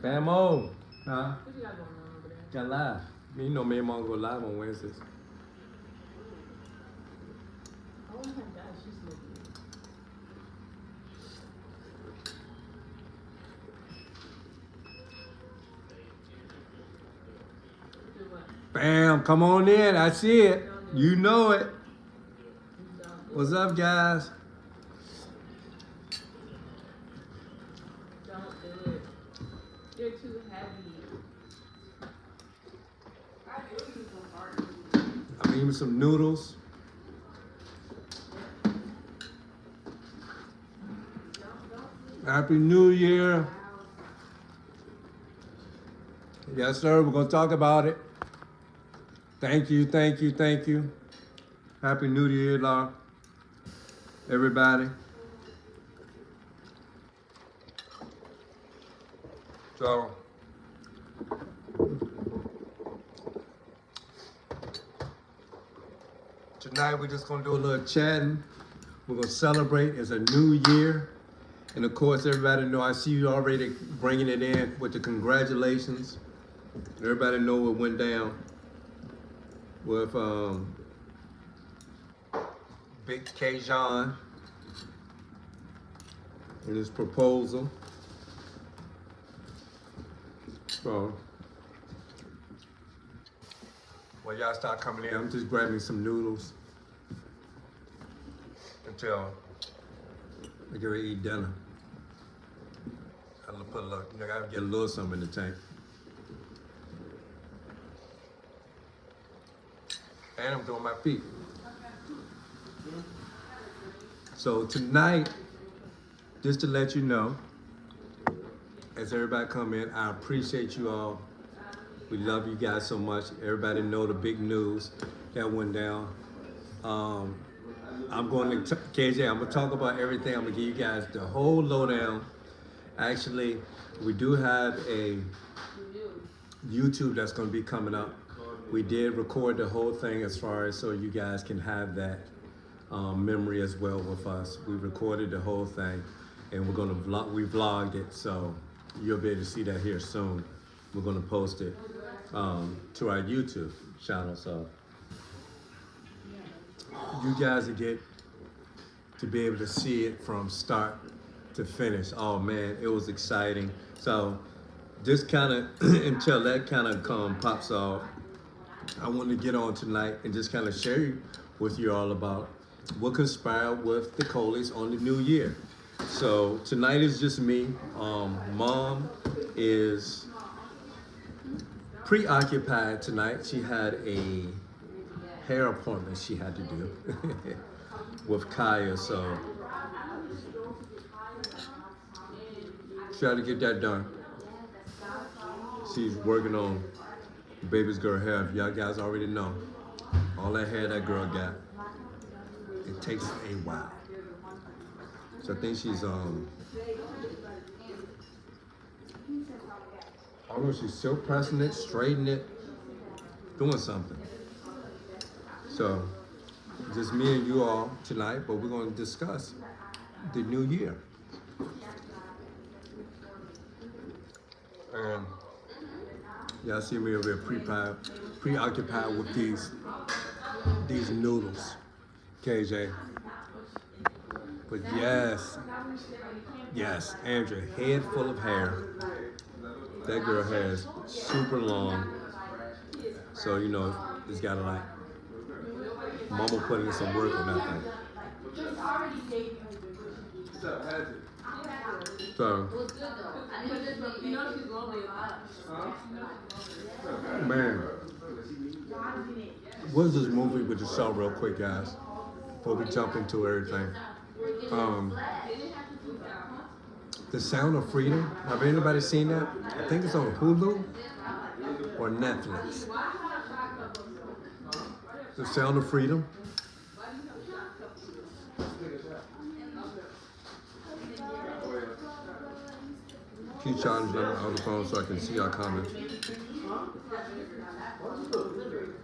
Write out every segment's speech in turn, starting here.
Famo. Huh? What you got going on over there? Got live. You know me and Mom go live on Wednesdays. Oh my gosh, she's looking. Do what? Bam, come on in. I see it. You know it. What's up, guys? Don't do it. You're too heavy. I'm eating some noodles. Happy New Year. Yes, sir. We're going to talk about it. Thank you, thank you, thank you. Happy New Year, Laura. Everybody. So, tonight we're just going to do a little chatting. We're going to celebrate. It's a new year. And of course, everybody know, I see you already bringing it in with the congratulations. Everybody know what went down with Big Keon and his proposal. So, when y'all start coming in, I'm just grabbing some noodles until I get ready to eat dinner. I'll put a little, I gotta get a little something in the tank. And I'm doing my feet. So tonight, just to let you know, as everybody come in, I appreciate you all. We love you guys so much. Everybody know the big news that went down. I'm going to, KJ, I'm gonna talk about everything. I'm gonna give you guys the whole lowdown. Actually, we do have a YouTube that's gonna be coming up. We did record the whole thing as far as so you guys can have that memory as well with us. We recorded the whole thing and we're gonna vlog, we vlogged it, so you'll be able to see that here soon. We're gonna post it to our YouTube channel, so you guys will get to be able to see it from start to finish. Oh man, it was exciting. So just kind of until that kind of pops off, I want to get on tonight and just kind of share with you all about what conspired with the Coleys on the new year. So tonight is just me. Mom is preoccupied tonight. She had a hair appointment she had to do with Kaya, so she had to get that done. She's working on baby's girl hair. Y'all guys already know. All that hair that girl got, it takes a while. So I think she's I don't know, she's still pressing it, straightening it, doing something. So just me and you all tonight, but we're going to discuss the new year. And y'all see me over here preoccupied with these noodles, KJ. But yes, Andrea, head full of hair. That girl has super long. So, you know, it's gotta like, mama put in some work on that thing. So, man, what's this movie we just saw real quick, guys, before we jump into everything? The Sound of Freedom. Have anybody seen that? I think it's on Hulu or Netflix. The Sound of Freedom. Keep charging on the phone so I can see our comments.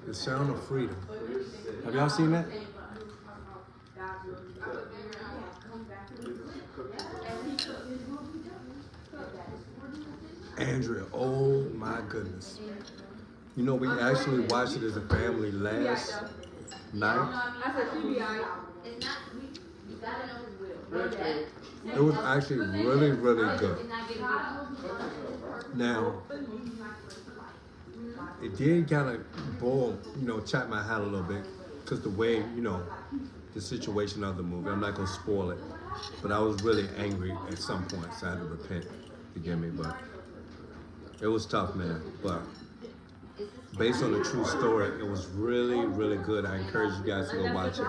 The Sound of Freedom. Have y'all seen that? Andrea, oh my goodness. You know, we actually watched it as a family last night. I said she be alright. It was actually really, really good. Now, it did kind of boil, chop my head a little bit because the way, the situation of the movie. I'm not going to spoil it, but I was really angry at some point, so I had to repent, forgive me, but it was tough, man. But based on a true story, it was really, really good. I encourage you guys to go watch it.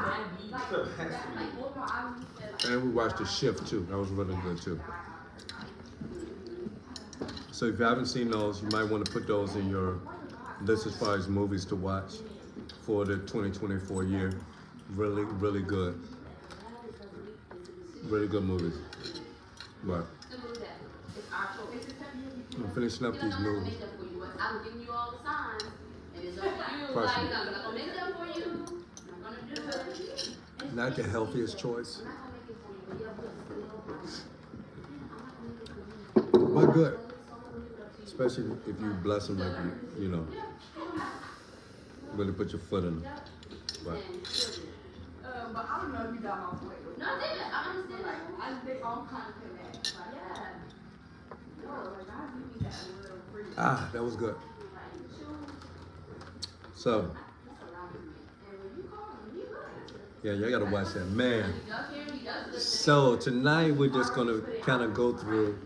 And we watched The Shift too. That was really good too. So if you haven't seen those, you might want to put those in your list as far as movies to watch for the 2024 year. Really, really good. Really good movies. But I'm finishing up these movies. Question. Not the healthiest choice, but good. Especially if you bless them like really put your foot in them. But But I don't know if you got my point. No, I didn't. I understand. They all kind of connect. that was good. So, yeah, y'all gotta watch that, man. So tonight we're just gonna kind of go through.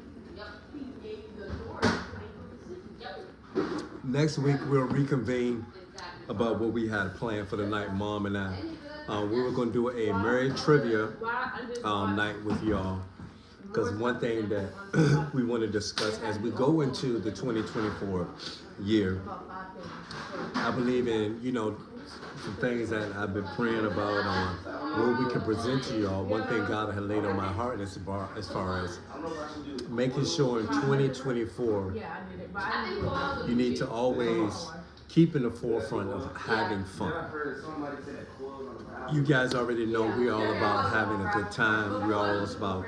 Next week we'll reconvene about what we had planned for the night, Mom and I. We were gonna do a married trivia night with y'all. Because one thing that we want to discuss as we go into the 2024 year, I believe in, some things that I've been praying about on what we can present to y'all. One thing God had laid on my heart as far as making sure in 2024, you need to always keep in the forefront of having fun. You guys already know we're all about having a good time. We're all about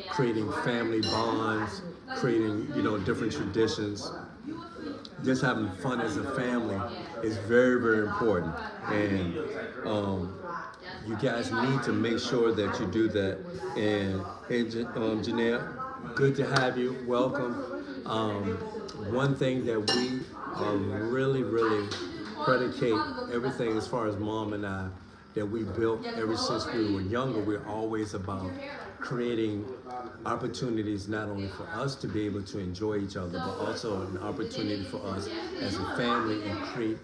creating family bonds, creating, different traditions. Just having fun as a family is very, very important. And you guys need to make sure that you do that. And hey, Janelle, good to have you. Welcome. One thing that we are really, really predicate everything as far as Mom and I that we built ever since we were younger. We're always about creating opportunities not only for us to be able to enjoy each other, but also an opportunity for us as a family and create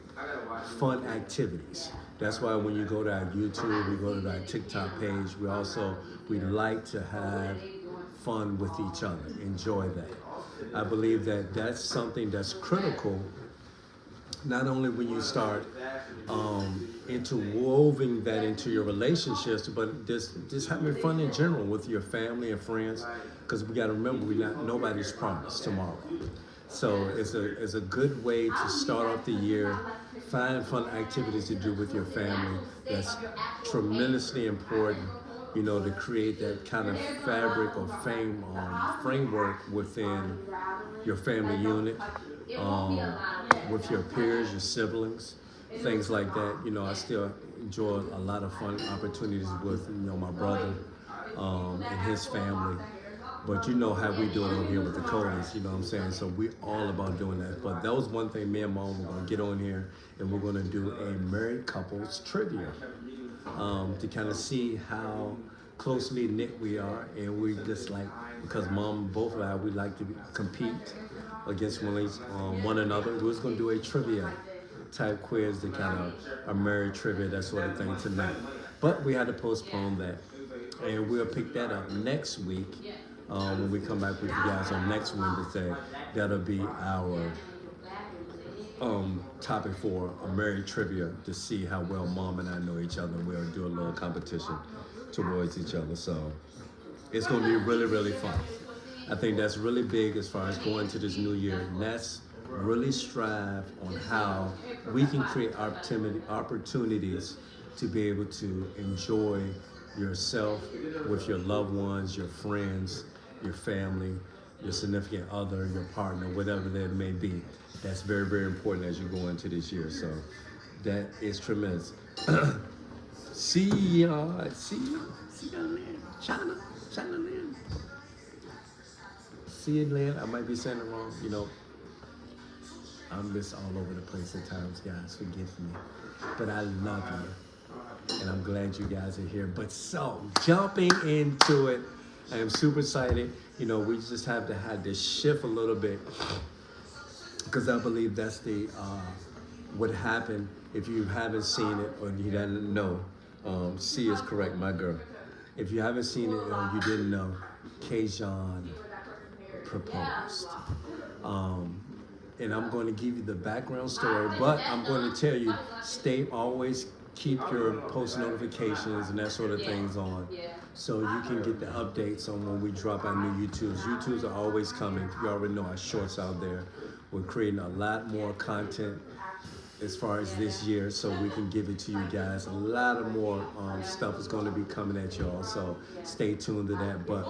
fun activities. That's why when you go to our YouTube, we go to our TikTok page, we like to have fun with each other, enjoy that. I believe that that's something that's critical, not only when you start interwoven that into your relationships, but just having fun in general with your family and friends, because we got to remember nobody's promised tomorrow. So it's a good way to start off the year, find fun activities to do with your family. That's tremendously important, to create that kind of fabric or framework within your family unit, with your peers, your siblings, things like that. I still enjoy a lot of fun opportunities with, my brother and his family. But you know how we do it over here with the Coleys, you know what I'm saying? So we're all about doing that. But that was one thing me and Mom were going to get on here, and we're going to do a married couples trivia to kind of see how closely knit we are. And we just because Mom, both of us, we like to compete against one another. We're just going to do a trivia type quiz, the kind of a married trivia, that sort of thing tonight. But we had to postpone that. And we'll pick that up next week. When we come back with you guys on next Wednesday, that'll be our topic for a married trivia, to see how well Mom and I know each other. We'll do a little competition towards each other. So it's going to be really, really fun. I think that's really big as far as going to this new year. And let's really strive on how we can create opportunities to be able to enjoy yourself with your loved ones, your friends, your family, your significant other, your partner, whatever that may be. That's very, very important as you go into this year. So that is tremendous. See ya Lynn. China Lynn. See you, Lynn. I might be saying it wrong. You know, I'm just all over the place at times, guys. Forgive me. But I love you. And I'm glad you guys are here. But so, jumping into it, I am super excited. You know, we just have to have this shift a little bit, because I believe that's the what happened. If you haven't seen it or you didn't know, C is correct, my girl. If you haven't seen it or you didn't know, Keon proposed. And I'm going to give you the background story, but I'm going to tell you, always keep your post notifications and that sort of things on, so you can get the updates on when we drop our new YouTubes. YouTubes are always coming. You already know our shorts out there. We're creating a lot more content as far as this year, so we can give it to you guys. A lot of more stuff is going to be coming at y'all, so stay tuned to that. But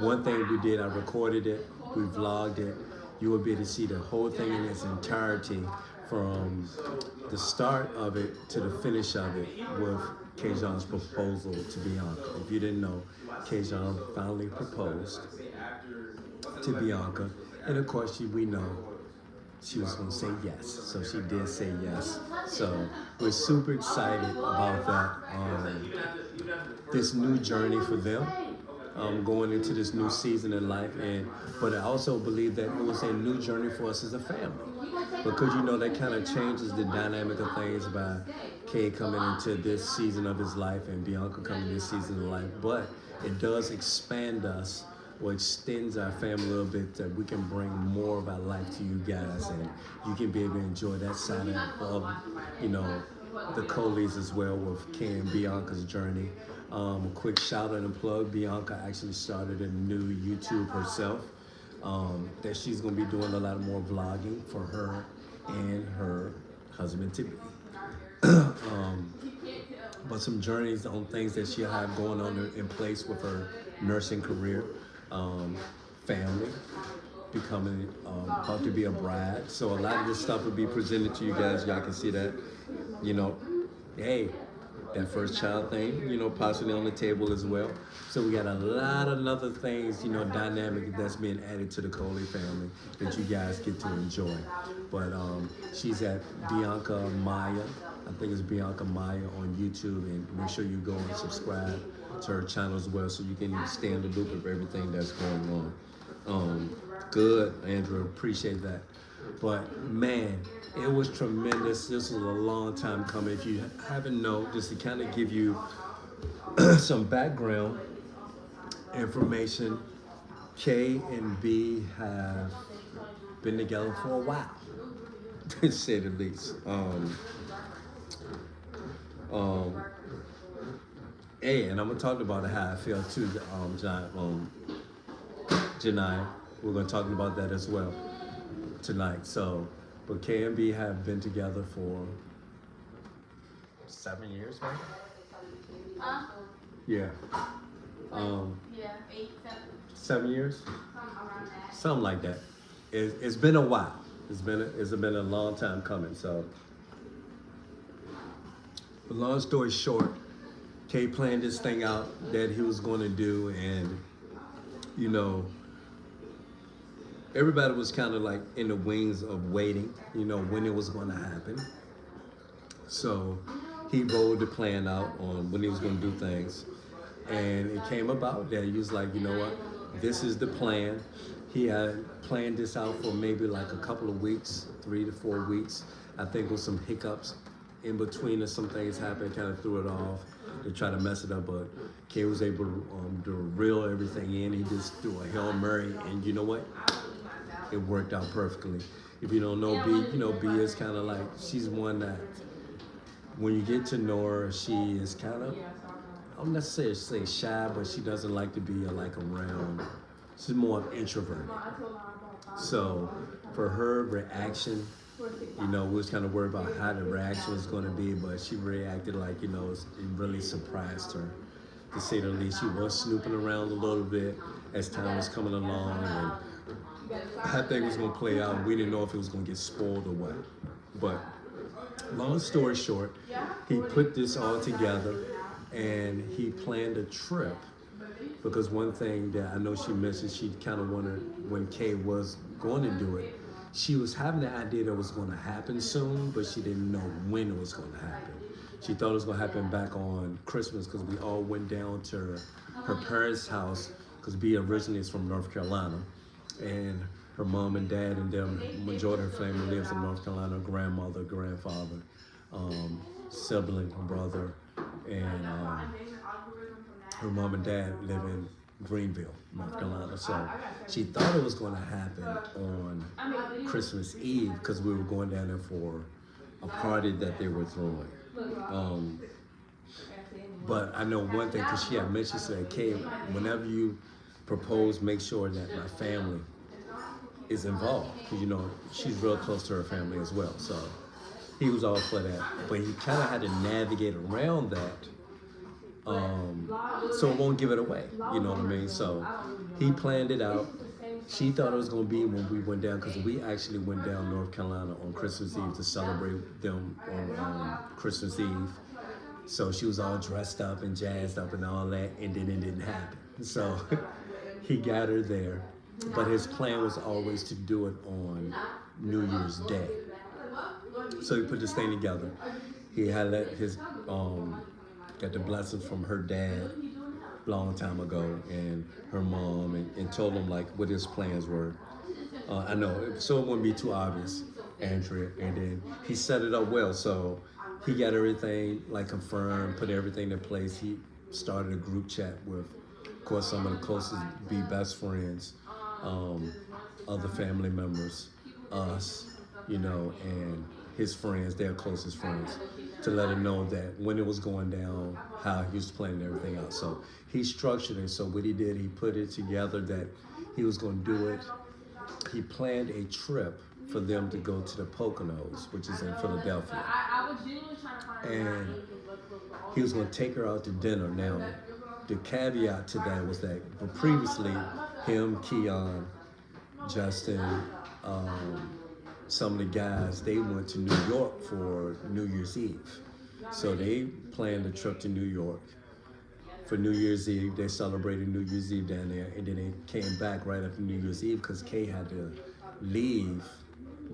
one thing we did, I recorded it, we vlogged it. You will be able to see the whole thing in its entirety, from the start of it to the finish of it, with Keon's proposal to Bianca. If you didn't know, Keon finally proposed to Bianca, and of course we know she was going to say yes, so she did say yes. So we're super excited about that, this new journey for them, going into this new season in life. But I also believe that it was a new journey for us as a family, because you know that kind of changes the dynamic of things by Kay coming into this season of his life and Bianca coming this season of life. But it does expand us, or extends our family a little bit, that we can bring more of our life to you guys, and you can be able to enjoy that side of you know, the Coleys as well, with Kay and Bianca's journey. A quick shout out and plug: Bianca actually started a new YouTube herself, that she's gonna be doing a lot more vlogging for her and her husband to be. But some journeys on things that she'll have going on in place with her nursing career, family, becoming about to be a bride. So a lot of this stuff will be presented to you guys. Y'all can see that, you know, hey, that first child thing, you know, possibly on the table as well. So we got a lot of other things, you know, dynamic that's being added to the Coley family that you guys get to enjoy. But she's at Bianca Maya. I think it's Bianca Maya on YouTube, and make sure you go and subscribe to her channel as well, so you can stay in the loop of everything that's going on. Good, Andrew, appreciate that. But man, it was tremendous. This was a long time coming. If you haven't known, just to kind of give you some background information, K and B have been together for a while, to say the least. Hey, and I'm gonna talk about how I feel too, Janiyah. We're gonna talk about that as well tonight. So, but K and B have been together for 7 years, right? Yeah. Yeah, 8, 7. 7 years? Around that. Something like that. It's been a while. It's been a long time coming. So, but long story short, Kay planned this thing out that he was going to do, and you know, everybody was kind of like in the wings of waiting, you know, when it was going to happen. So he rolled the plan out on when he was going to do things, and it came about that he was like, you know what, this is the plan. He had planned this out for maybe like a couple of weeks, 3 to 4 weeks. I think with some hiccups in between, and some things happened, kind of threw it off to try to mess it up. But Kay was able to reel everything in. He just threw a Hail Mary, and you know what? It worked out perfectly. If you don't know B, you know B is kind of like, she's one that when you get to know her, she is kind of, I don't necessarily say shy, but she doesn't like to be like around. She's more introverted. So for her reaction, you know, we was kind of worried about how the reaction was going to be, but she reacted like, you know, it really surprised her, to say the least. She was snooping around a little bit as time was coming along, and how things was gonna play out. We didn't know if it was gonna get spoiled or what. But long story short, he put this all together and he planned a trip, because one thing that I know she mentioned, she kind of wanted, when Kay was going to do it, she was having the idea that it was going to happen soon, but she didn't know when it was going to happen. She thought it was going to happen back on Christmas, because we all went down to her parents' house, because B originally is from North Carolina, and her mom and dad and them, majority of her family lives in North Carolina, grandmother, grandfather, sibling, brother, and her mom and dad live in Greenville, North Carolina. So she thought it was going to happen on Christmas Eve, because we were going down there for a party that they were throwing. But I know one thing, because she had mentioned, she said, Kay, whenever you propose, make sure that my family is involved, because you know she's real close to her family as well. So he was all for that, but he kind of had to navigate around that, so it won't give it away. You know what I mean? So he planned it out. She thought it was gonna be when we went down, because we actually went down North Carolina on Christmas Eve to celebrate them on Christmas Eve. So she was all dressed up and jazzed up and all that, and then it didn't happen. So he got her there, but his plan was always to do it on New Year's Day. So he put this thing together. He had let his got the blessings from her dad a long time ago, and her mom, and told him like what his plans were. I know, so it wouldn't be too obvious, Andrea. And then he set it up well. So he got everything like confirmed, put everything in place. He started a group chat with, of course, some of the closest be best friends, other family members, us, you know, and his friends, their closest friends, to let him know that when it was going down, how he was planning everything out. So he structured it. So what he did, he put it together that he was going to do it. He planned a trip for them to go to the Poconos, which is in Philadelphia. And he was going to take her out to dinner. Now, the caveat to that was that previously, him, Keon, Justin, some of the guys, they went to New York for New Year's Eve. So they planned a trip to New York for New Year's Eve. They celebrated New Year's Eve down there, and then they came back right after New Year's Eve, because Kay had to leave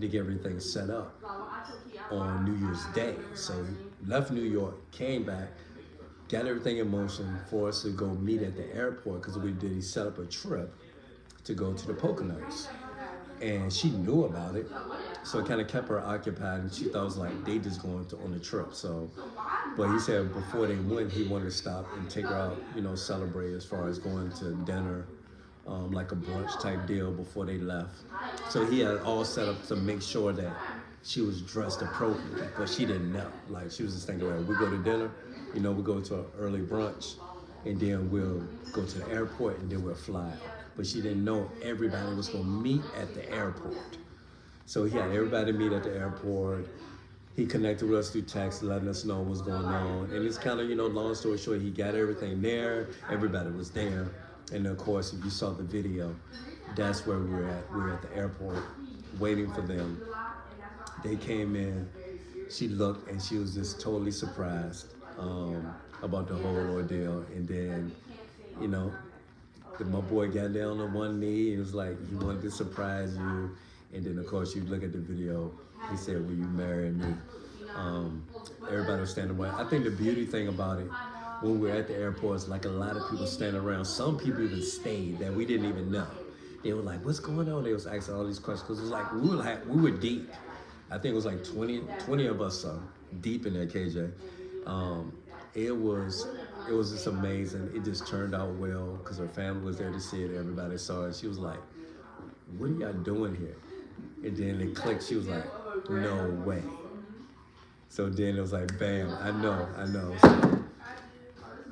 to get everything set up on New Year's Day. So he left New York, came back, got everything in motion for us to go meet at the airport, because he set up a trip to go to the Poconos. And she knew about it, so it kind of kept her occupied, and she thought it was like they just going on a trip. So, but he said before they went, he wanted to stop and take her out, you know, celebrate as far as going to dinner, like a brunch type deal before they left. So he had all set up to make sure that she was dressed appropriately, but she didn't know. Like, she was just thinking, well, we go to dinner, you know, we go to an early brunch, and then we'll go to the airport, and then we'll fly out. But she didn't know everybody was going to meet at the airport. So he had everybody meet at the airport. He connected with us through text, letting us know what's going on. And it's kind of, you know, long story short, he got everything there. Everybody was there. And of course, if you saw the video, that's where we were at. We were at the airport waiting for them. They came in. She looked, and she was just totally surprised about the whole ordeal. And then, you know, my boy got down on one knee and was like, he wanted to surprise you. And then, of course, you look at the video, he said, will you marry me? Everybody was standing around. I think the beauty thing about it, when we were at the airport, is like a lot of people standing around. Some people even stayed that we didn't even know. They were like, what's going on? They was asking all these questions, because it was like, we were deep. I think it was like 20 of us deep in there, KJ. It was just amazing. It just turned out well, because her family was there to see it. Everybody saw it. She was like, what are y'all doing here? And then it clicked. She was like, no way. So then it was like, bam, I know. So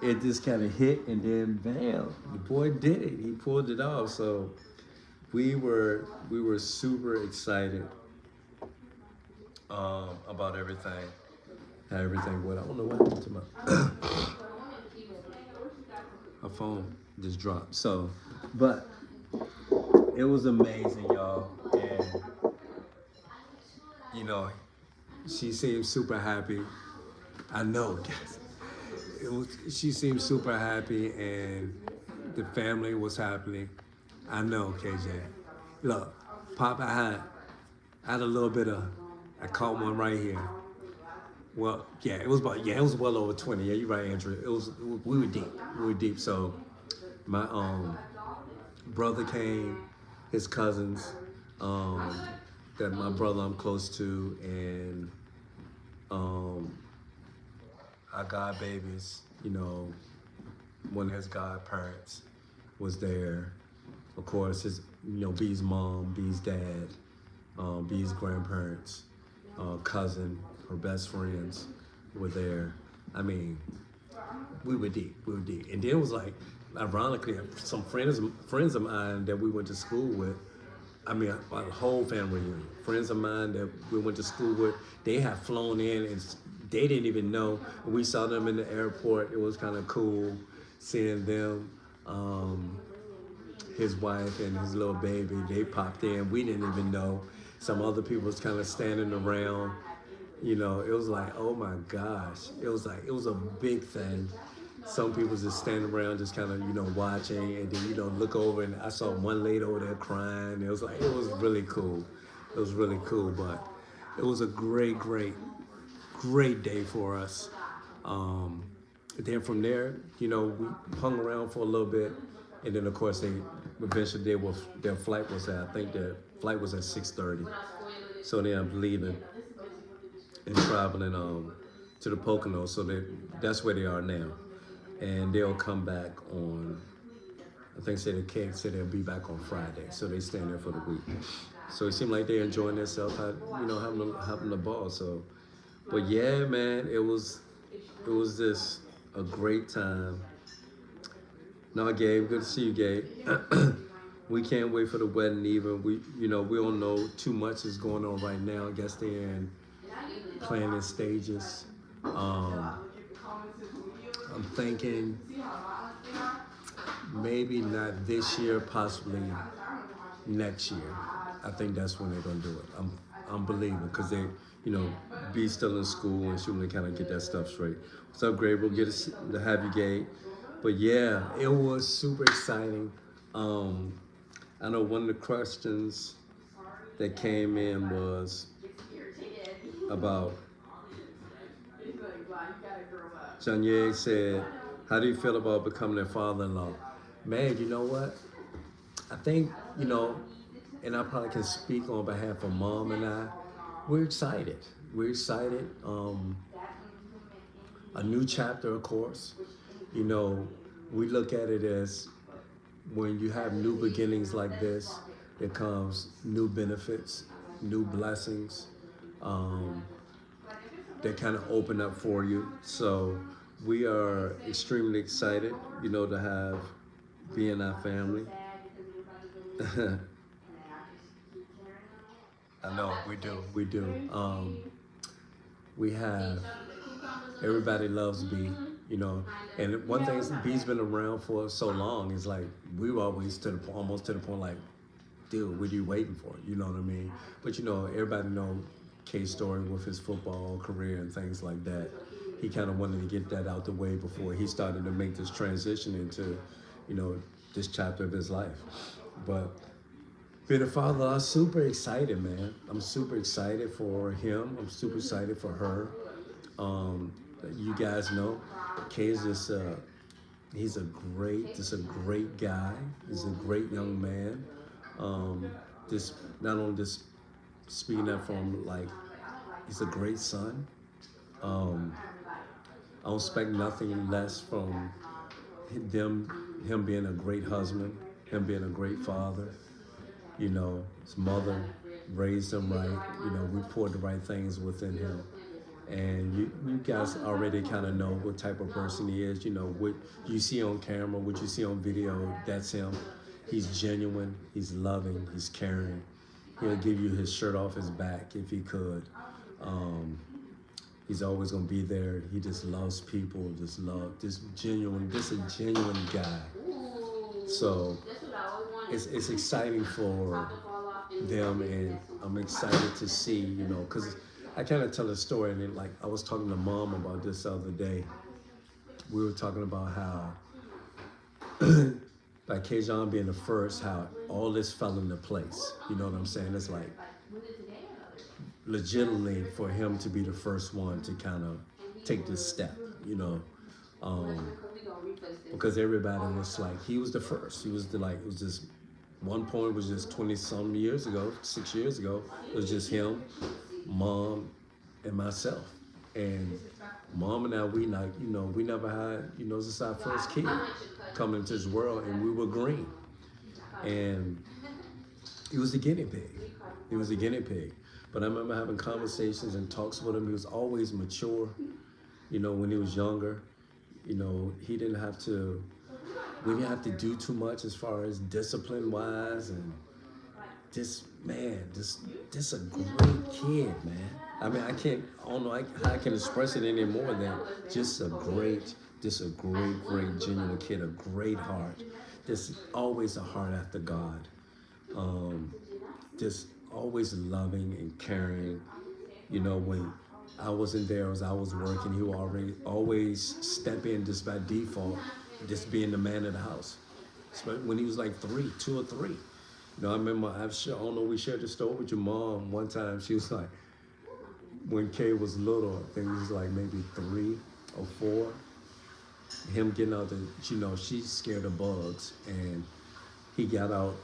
it just kind of hit, and then bam, the boy did it. He pulled it off. So we were super excited about everything. How everything went. I don't know what happened to my phone just dropped. So, but it was amazing, y'all. And you know, she seemed super happy. I know. She seemed super happy, and the family was happy. I know, KJ. Look, Pop, I had a little bit of, I caught one right here. Well, yeah, it was well over 20. Yeah, you're right, Andrew. We were deep. So my brother came, his cousins, that my brother I'm close to, and our god babies, you know, one of his godparents was there. Of course, his, you know, B's mom, B's dad, B's grandparents, cousin, her best friends were there. I mean, we were deep. And then it was like, ironically, some friends of mine that we went to school with, I mean, a whole family reunion. Friends of mine that we went to school with, they had flown in and they didn't even know. We saw them in the airport. It was kind of cool seeing them. His wife and his little baby, they popped in. We didn't even know. Some other people was kind of standing around. You know, it was like, oh my gosh. It was a big thing. Some people just standing around just kind of, you know, watching, and then, you know, look over, and I saw one lady over there crying. It was really cool. It was really cool, but it was a great day for us. Then from there, you know, we hung around for a little bit, and then of course eventually their flight was at, I think their flight was at 6:30. So then I'm leaving and traveling to the Poconos. So that's where they are now, and they'll come back on, I think they'll be back on Friday. So they staying there for the week. So it seemed like they're enjoying themselves, you know, having a ball. So, but yeah, man, it was just a great time. No, Gabe, good to see you, Gabe. We can't wait for the wedding even. We don't know too much is going on right now. I guess they're in planning stages. I'm thinking maybe not this year, possibly next year. I think that's when they're gonna do it. I'm believing, because they, you know, be still in school and she want to kind of get that stuff straight. What's up, Gabe? We'll get to have you, Gabe. But yeah, it was super exciting. I know one of the questions that came in was about, Janye said, how do you feel about becoming a father-in-law? Man, you know what? I think, you know, and I probably can speak on behalf of Mom and I, we're excited. We're excited. A new chapter, of course. You know, we look at it as, when you have new beginnings like this, it comes new benefits, new blessings that kind of open up for you. So we are extremely excited, you know, to be in our family. I know, we do. We have, everybody loves B, you know, and one thing is, B's been around for so long, is like, we were always almost to the point like, dude, what are you waiting for? You know what I mean? But you know, everybody know K's story with his football career and things like that. He kind of wanted to get that out the way before he started to make this transition into, you know, this chapter of his life. But being a father, I'm super excited, man. I'm super excited for him. I'm super excited for her. You guys know, Kay is just he's a great guy. He's a great young man. Just not only just speaking up from, like, he's a great son. I don't expect nothing less from him being a great husband, him being a great father. You know, his mother raised him right. You know, we poured the right things within him. And you guys already kind of know what type of person he is. You know, what you see on camera, what you see on video, that's him. He's genuine, he's loving, he's caring. He'll give you his shirt off his back if he could. He's always gonna be there. He just loves people, just a genuine guy. So it's exciting for them, and I'm excited to see, you know, because I kind of tell a story, and then, like, I was talking to Mom about this the other day. We were talking about how, like, Keon being the first, how all this fell into place. You know what I'm saying? It's like, legitimately, for him to be the first one to kind of take this step, you know. Because everybody was like, he was the first. He was the, like, it was just, one point was just 20-some years ago, 6 years ago. It was just him, Mom, and myself. And Mom and I, we not, you know, we never had, you know, this is our first kid coming into this world, and we were green. And he was the guinea pig. He was the guinea pig. But I remember having conversations and talks with him. He was always mature. You know, when he was younger, you know, he didn't have to, we didn't have to do too much as far as discipline-wise, and this, man, this a great kid, man. I mean, I don't know how I can express it any more than just a great, genuine kid, a great heart. Just always a heart after God. Just always loving and caring. You know, when I wasn't there as I was working, he would always step in just by default, just being the man of the house. Especially when he was like 2 or 3. You know, I remember, I don't know, we shared the story with your mom one time. She was like, when Kay was little, I think he was like maybe 3 or 4, him getting out the, you know, she's scared of bugs, and he got out,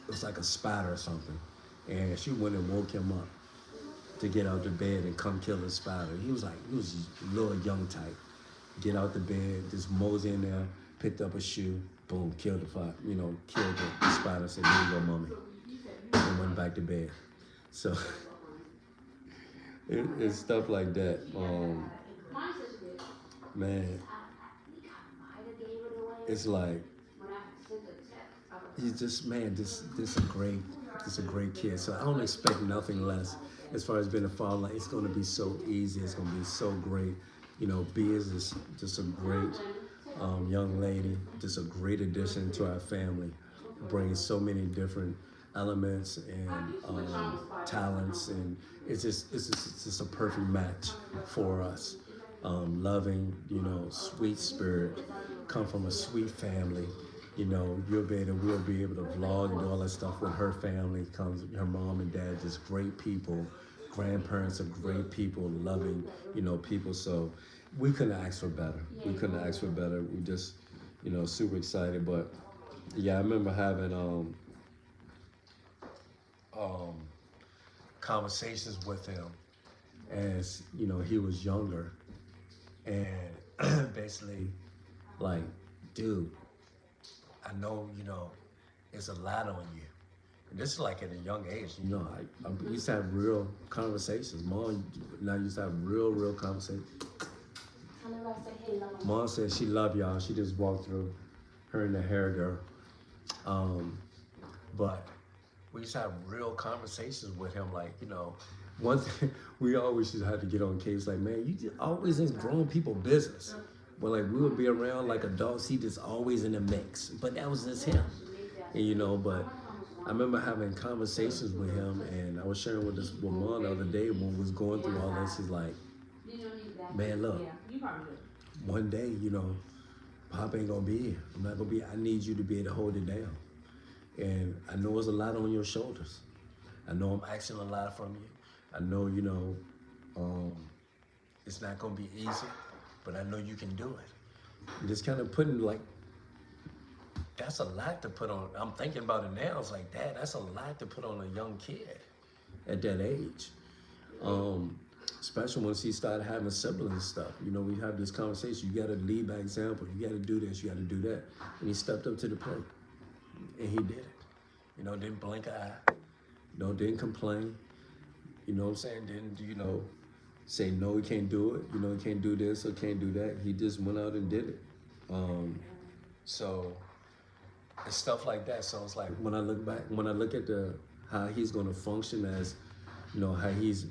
it was like a spider or something, and she went and woke him up to get out the bed and come kill the spider. He was a little young type. Get out the bed, just mosey in there, picked up a shoe, boom, killed the fire, you know, killed the spider, said, "Here you go, mommy," and went back to bed. So it's stuff like that. Man, it's like, he's just, man, this a great kid. So I don't expect nothing less as far as being a father. Like, it's gonna be so easy, it's gonna be so great. You know, B is just a great young lady, just a great addition to our family. Brings so many different elements and talents, and it's just a perfect match for us. Loving, you know, sweet spirit, come from a sweet family. You know, we'll be able to vlog and do all that stuff with her family. Comes her mom and dad, just great people. Grandparents are great people, loving, you know, people. So we couldn't ask for better. We couldn't ask for better. We just, you know, super excited. But yeah, I remember having conversations with him as, you know, he was younger, and basically like, dude, I know, you know, it's a lot on you. And this is like at a young age, you know, I used to have real conversations. Mom now used to have real conversations. Mom said she loved y'all. She just walked through, her and the hair girl. But we used to have real conversations with him, like, you know, one thing we always just had to get on K's, like, man, you just always in grown people business. But like, we would be around like adults, he just always in the mix. But that was just him. And, you know, but I remember having conversations with him, and I was sharing with Mom the other day when we was going through all this. He's like, man, look, one day, you know, Pop ain't gonna be here. I'm not gonna be, I need you to be able to hold it down. And I know there's a lot on your shoulders. I know I'm asking a lot from you. I know, you know, it's not gonna be easy, but I know you can do it. And just kind of putting, like, that's a lot to put on. I'm thinking about it now. It's like, Dad, that's a lot to put on a young kid at that age. Especially once he started having siblings and stuff. You know, we have this conversation. You got to lead by example. You got to do this. You got to do that. And he stepped up to the plate, and he did it. You know, didn't blink an eye. You know, didn't complain. You know what I'm saying? Didn't, you know, say, no, he can't do it. You know, he can't do this or can't do that. He just went out and did it. So it's stuff like that. So it's like, when I look back, when I look at how he's going to function as, you know, how he's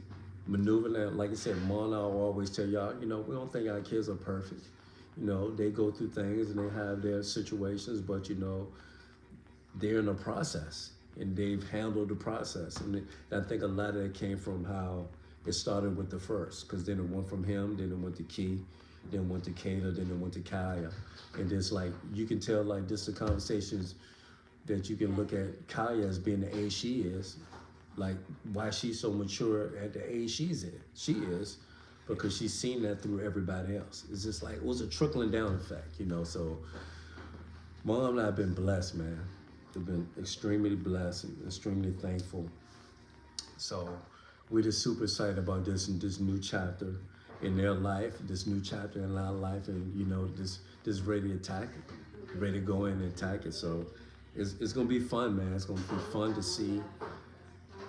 maneuvering that, like I said, Mom and I will always tell y'all, you know, we don't think our kids are perfect. You know, they go through things and they have their situations, but, you know, they're in a process and they've handled the process. And I think a lot of it came from how it started with the first, because then it went from him, then it went to Key, then it went to Kayda, then it went to Kaya. And it's like, you can tell like this the conversations that you can look at Kaya as being the age she is, like why she's so mature at the age she is, because she's seen that through everybody else. It's just like, it was a trickling down effect, you know. So Mom and I have been blessed, man. We've been extremely blessed and extremely thankful. So we're just super excited about this and this new chapter in their life, this new chapter in our life, and you know, this ready to attack it, ready to go in and attack it. So it's gonna be fun, man. It's gonna be fun to see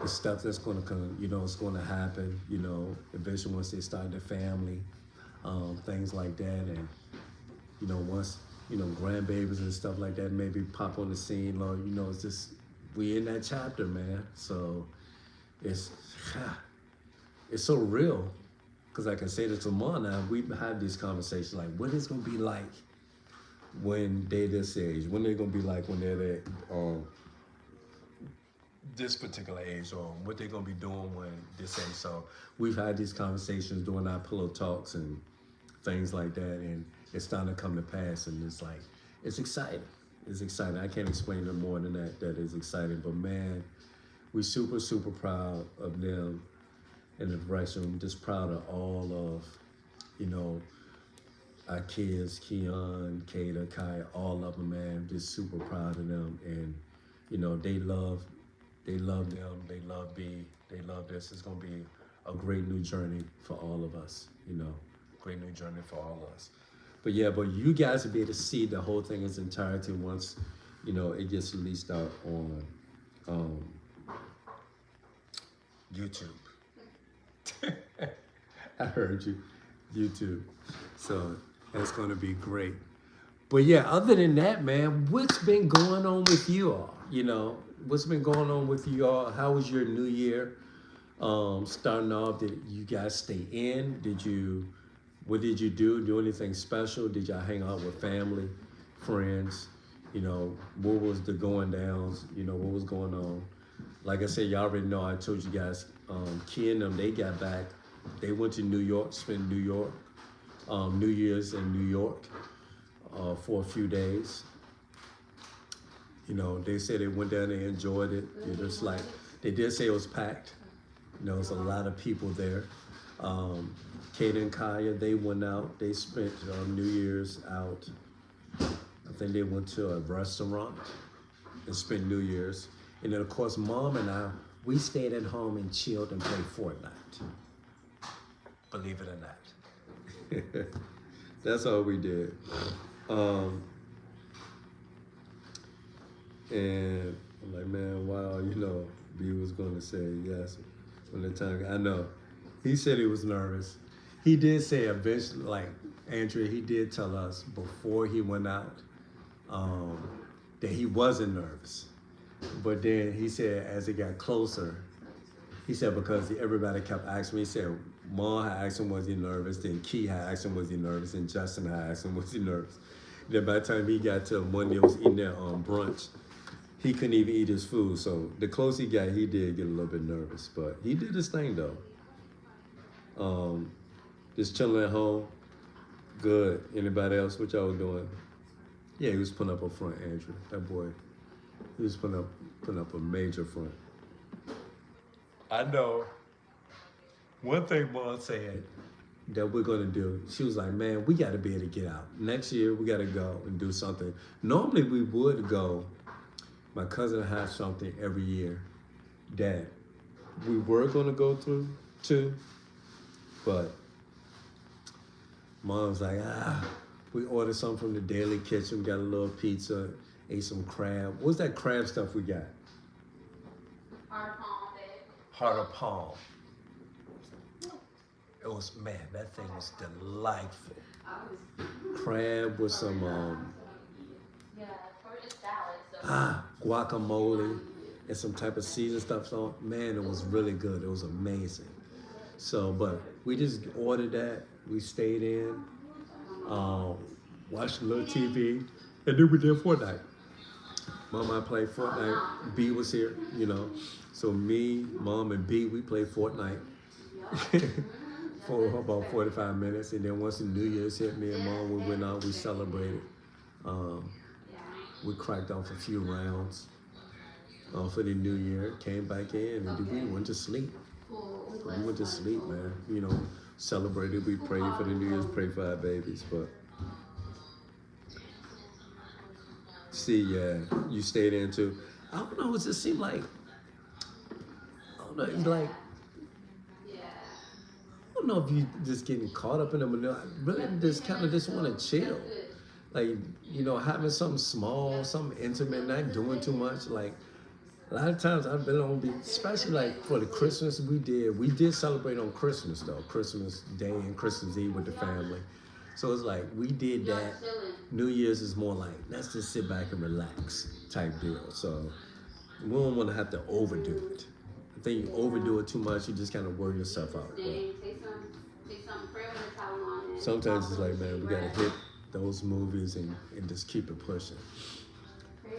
the stuff that's gonna come, you know, it's gonna happen, you know, eventually once they start their family, things like that. And, you know, once, you know, grandbabies and stuff like that maybe pop on the scene, Lord, you know, it's just, we in that chapter, man. So it's so real. Because I can say this to Mom now, we have these conversations like, what is gonna be like when they're this age? When they're gonna be like when they're at this particular age, or what they're gonna be doing when this age. So we've had these conversations during our pillow talks and things like that, and it's starting to come to pass, and it's like, it's exciting. It's exciting. I can't explain it more than that. That is exciting. But man, we're super, super proud of them in the direction. I'm just proud of all of, you know, our kids, Keon, Kayda, Kai, all of them, man. Just super proud of them. And, you know, they love them, they love B, they love this. It's gonna be a great new journey for all of us, you know, great new journey for all of us. But yeah, but you guys will be able to see the whole thing in its entirety once, you know, it gets released out on YouTube. I heard you, YouTube. So that's gonna be great. But yeah, other than that, man, what's been going on with you all? You know, what's been going on with you all? How was your new year? Starting off, did you guys stay in? What did you do? Do anything special? Did y'all hang out with family, friends? You know, what was the going downs? You know, what was going on? Like I said, y'all already know, I told you guys, Keon and them, they got back. They went to New York, spent New York, New Year's in New York for a few days. You know, they said they went down there, enjoyed it. It was like, they did say it was packed. You know, there's a lot of people there. Kayda and Kaya, they went out. They spent New Year's out. I think they went to a restaurant and spent New Year's. And then, of course, Mom and I, we stayed at home and chilled and played Fortnite. Believe it or not. That's all we did. And I'm like, man, wow, you know, B was going to say yes when the time, I know. He said he was nervous. He did say eventually, like, Andrea, he did tell us before he went out that he wasn't nervous. But then he said as it got closer, he said because everybody kept asking me, he said, Mom had asked him, was he nervous? Then Key had asked him, was he nervous? And Justin had asked him, was he nervous? Then by the time he got to one day, was eating their brunch, he couldn't even eat his food. So the closer he got, he did get a little bit nervous. But he did his thing, though. Just chilling at home. Good. Anybody else? What y'all was doing? Yeah, he was putting up a front, Andrew. That boy, he was putting up a major front. I know. One thing Mom said that we're gonna do, she was like, man, we gotta be able to get out. Next year, we gotta go and do something. Normally we would go. My cousin has something every year that we were gonna go through too, but Mom's like, we ordered something from the Daily Kitchen, got a little pizza, ate some crab. What's that crab stuff we got? Heart of palm, babe. Heart of palm. It was, man, that thing was delightful. Crab with some guacamole and some type of seasoned stuff on. Man, it was really good. It was amazing. So, but we just ordered that. We stayed in, watched a little TV, and then we did Fortnite. Mom and I played Fortnite. B was here, you know. So me, Mom, and B, we played Fortnite for about 45 minutes. And then once the New Year's hit, me and Mom, we went out, we celebrated. We cracked off a few rounds for the New Year, came back in, and we went to sleep. We went to sleep, man. You know, celebrated, we prayed for the New Year's, prayed for our babies, but see, yeah, you stayed in too. I don't know, it just seemed like, I don't know, it's like, I don't know if you just getting caught up in them, but I really just kind of just want to chill. Like, you know, having something small, something intimate, not doing too much. Like, a lot of times I've been on, especially like for the Christmas we did celebrate on Christmas though, Christmas Day and Christmas Eve with the family. So it's like, we did that. New Year's is more like, let's just sit back and relax type deal. So we don't want to have to overdo it. I think you overdo it too much, you just kind of wear yourself out. But sometimes it's like, man, we got to hit those movies and just keep it pushing.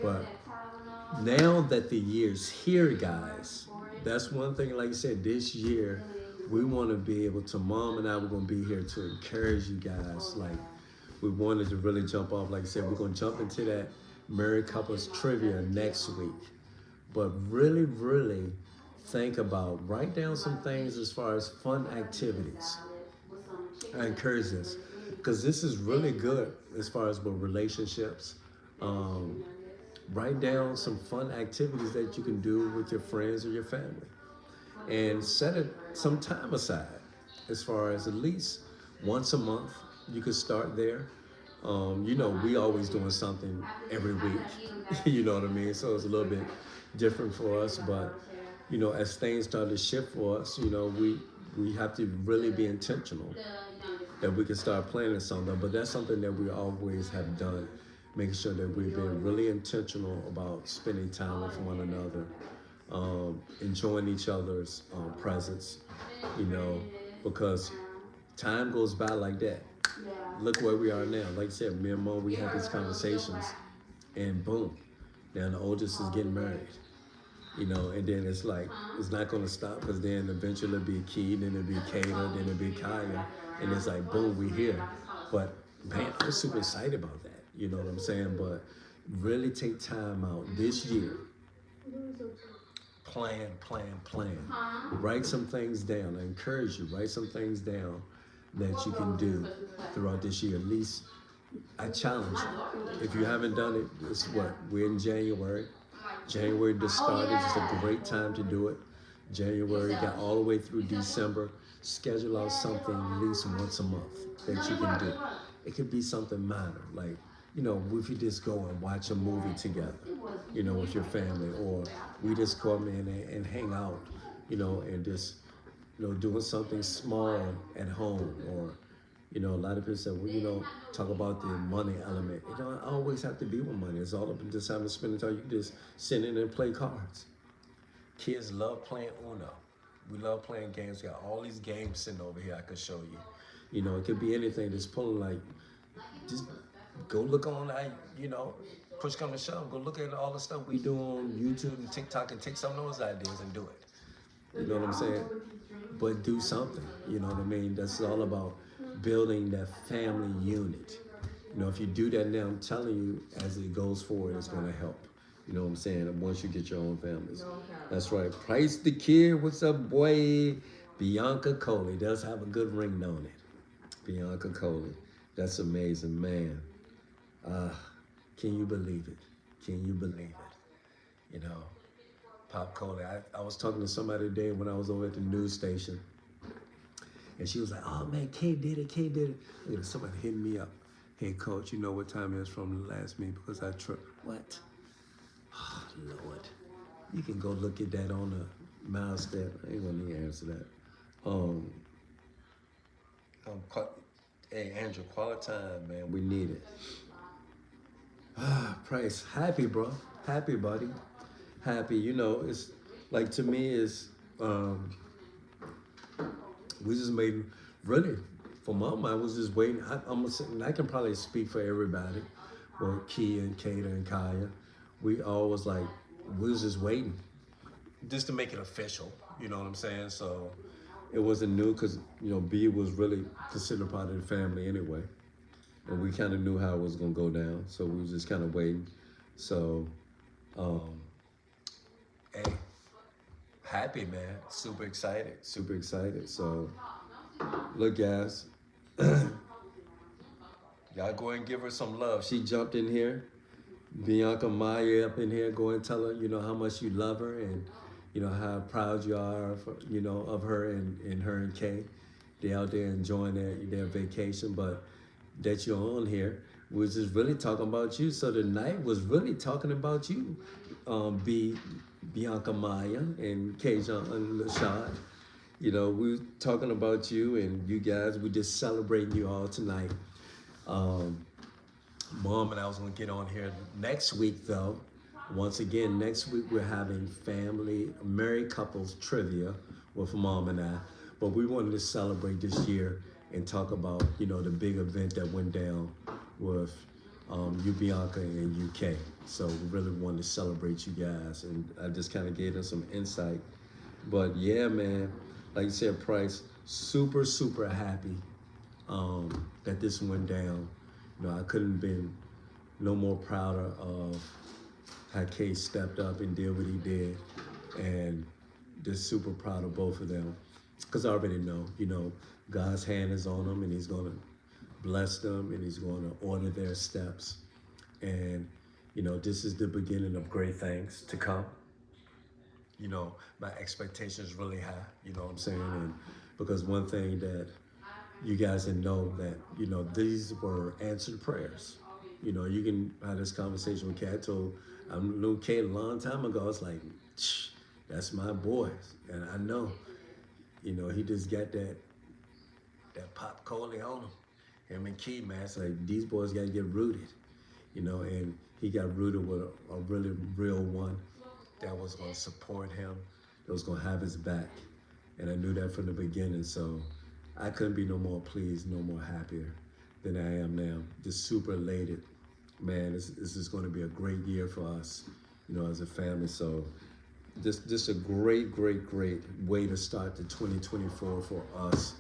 But now that the year's here, guys, that's one thing, like I said, this year, we want to be able to, Mom and I, we're going to be here to encourage you guys. Like, we wanted to really jump off. Like I said, we're going to jump into that married couples trivia next week. But really, really think about, write down some things as far as fun activities. I encourage this, because this is really good as far as with relationships. Write down some fun activities that you can do with your friends or your family. And set some time aside, as far as at least once a month. You could start there. You know, we always doing something every week. You know what I mean? So it's a little bit different for us. But, you know, as things start to shift for us, you know, we have to really be intentional that we can start planning something. But that's something that we always have done, making sure that we've been really intentional about spending time with one another. Enjoying each other's presence, you know, because time goes by like that. Look where we are now. Like I said, me and Mom, we have these conversations, and boom, now the oldest is getting married, you know, and then it's like, it's not going to stop, because then eventually it'll be Key, then it'll be Kayda, then it'll be Kaya, and it's like, boom, we here. But man, I'm super excited about that, you know what I'm saying? But really take time out this year. Plan. Write some things down. I encourage you, write some things down that you can do throughout this year. At least, I challenge you. If you haven't done it, it's what? We're in January. January just started. It's a great time to do it. January got all the way through December. Schedule out something at least once a month that you can do. It could be something minor, like, you know, if you just go and watch a movie together, you know, with your family, or we just come in and hang out, you know, and just, you know, doing something small at home. Or, you know, a lot of people say, well, you know, talk about the money element. It don't always have to be with money. It's all up in just having to spend the time. You can just sit in and play cards. Kids love playing Uno. We love playing games. We got all these games sitting over here I could show you. You know, it could be anything that's pulling, like, just go look on, you know, push come to shove, go look at all the stuff we do on YouTube and TikTok and take some of those ideas and do it. You know what I'm saying? But do something, you know what I mean? That's all about building that family unit. You know, if you do that now, I'm telling you, as it goes forward, it's going to help. You know what I'm saying? Once you get your own families. That's right. Price the Kid. What's up, boy? Mika Coley does have a good ring on it. Mika Coley. That's amazing, man. Can you believe it? Can you believe it? You know, Pop Coley. I was talking to somebody today when I was over at the news station, and she was like, oh man, K did it. Look at somebody hitting me up. Hey coach, you know what time it is from the last meeting because I tripped. What? Oh Lord. You can go look at that on the mouse step. I ain't gonna even answer that. Hey Andrew, quality time, man. We need it. Price, happy, bro. Happy, buddy. Happy. You know, it's like, to me, is we just made, really, for my mind, was just waiting. I can probably speak for everybody, or Keon, Kayda, and Kaya. we all was like, we was just waiting, just to make it official. You know what I'm saying? So it wasn't new because B was really considered part of the family anyway, and we kind of knew how it was gonna go down. So we was just kind of waiting. So, hey, happy man, super excited, super excited. So, look, guys, y'all go and give her some love. She jumped in here. Bianca Maya up in here. Go and tell her, how much you love her and, how proud you are, of her and her and Kay. They out there enjoying their vacation, but that you're on here, we're just really talking about you. So tonight was really talking about you, Bianca Maya and Keon and Lashad. We were talking about you and you guys. We just celebrating you all tonight. Mom and I was gonna get on here next week though. Once again, next week we're having family married couples trivia with Mom and I. But we wanted to celebrate this year and talk about, the big event that went down with you, Bianca, and you, Kay. So we really wanted to celebrate you guys, and I just kind of gave them some insight. But yeah, man, like you said, Price, super, super happy that this went down. I couldn't have been no more prouder of how Kay stepped up and did what he did, and just super proud of both of them. Because I already know, God's hand is on them, and He's going to bless them, and He's going to order their steps. And, this is the beginning of great things to come. My expectation is really high, you know what I'm saying? And because one thing that you guys didn't know that, these were answered prayers. You can have this conversation with Kay. I knew Kay a long time ago. I was like, that's my boy. And I know, he just got that Pop Coley on him and Key, man. It's like, these boys got to get rooted, and he got rooted with a really real one that was going to support him, that was going to have his back. And I knew that from the beginning. So I couldn't be no more pleased, no more happier than I am now. Just super elated. Man, this is going to be a great year for us, as a family. So just a great, great, great way to start the 2024 for us,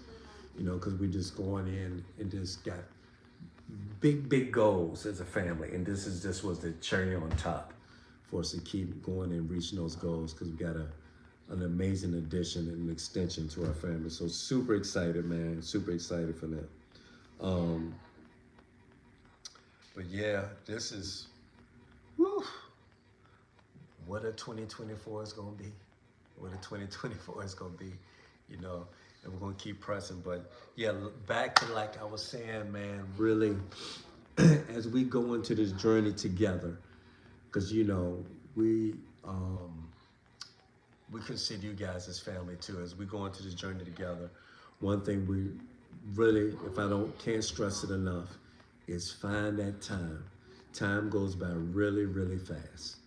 because we just going in and just got big, big goals as a family. And this was the cherry on top for us to keep going and reaching those goals, because we got an amazing addition and an extension to our family. So super excited, man. Super excited for that. But yeah, this is, whew, what a 2024 is going to be. What a 2024 is going to be, and we're going to keep pressing. But yeah, back to like I was saying, man, really, as we go into this journey together, because, we consider you guys as family too. As we go into this journey together, one thing we really, if I can't stress it enough, is find that time. Time goes by really, really fast.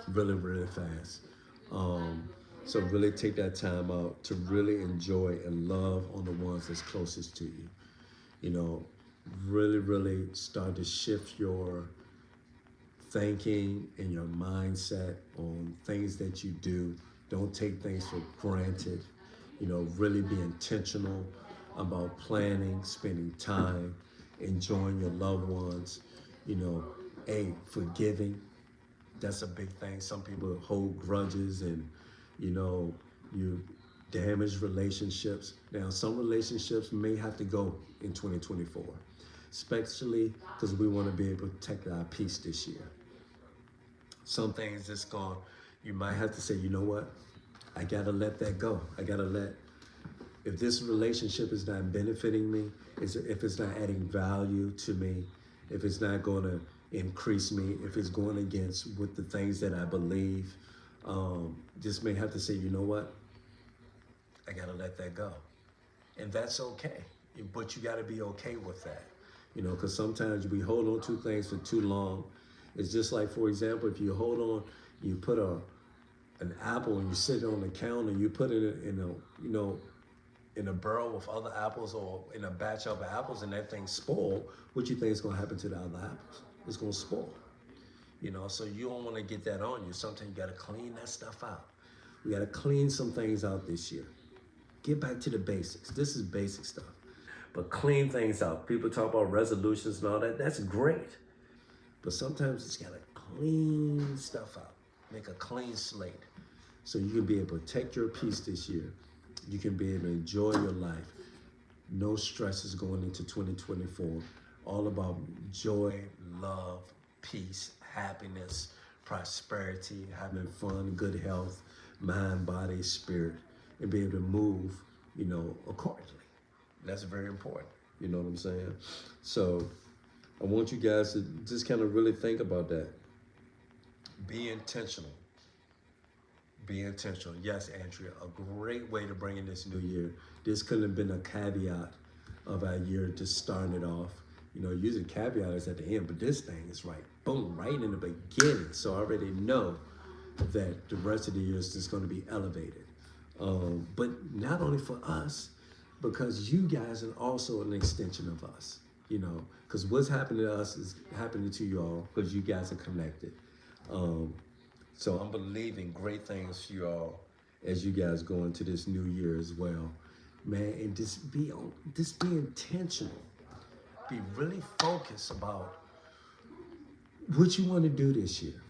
Really, really fast. So really take that time out to really enjoy and love on the ones that's closest to you. Really, really start to shift your thinking and your mindset on things that you do. Don't take things for granted. Really be intentional about planning, spending time, enjoying your loved ones. Forgiving. That's a big thing. Some people hold grudges and, you damage relationships. Now, some relationships may have to go in 2024, especially because we want to be able to protect our peace this year. Some things you might have to say, you know what? I got to let that go. If this relationship is not benefiting me, if it's not adding value to me, if it's not going to increase me, if it's going against with the things that I believe, just may have to say, you know what? I got to let that go. And that's okay. But you got to be okay with that. Because sometimes we hold on to things for too long. It's just like, for example, if you hold on, you put an apple and you sit it on the counter, you put it in a barrel with other apples or in a batch of apples, and that thing spoil, what you think is going to happen to the other apples? It's going to spoil. You know, so you don't want to get that on you. Sometimes you got to clean that stuff out. We got to clean some things out this year. Get back to the basics. This is basic stuff. But clean things out. People talk about resolutions and all that. That's great. But sometimes it's got to clean stuff out. Make a clean slate. So you can be able to protect your peace this year. You can be able to enjoy your life. No stresses going into 2024. All about joy, love, peace, happiness, prosperity, having fun, good health, mind, body, spirit, and be able to move, you know, accordingly. That's very important. You know what I'm saying? So I want you guys to just kind of really think about that. Be intentional. Be intentional. Yes, Andrea, a great way to bring in this new year. This couldn't have been a caveat of our year to start it off. You know, usually caveat is at the end, but this thing is right, boom, right in the beginning. So I already know that the rest of the year is just going to be elevated. But not only for us, because you guys are also an extension of us, you know, because what's happening to us is happening to you all because you guys are connected. So I'm believing great things for you all as you guys go into this new year as well. Man, and just be intentional. Be really focused about what you want to do this year.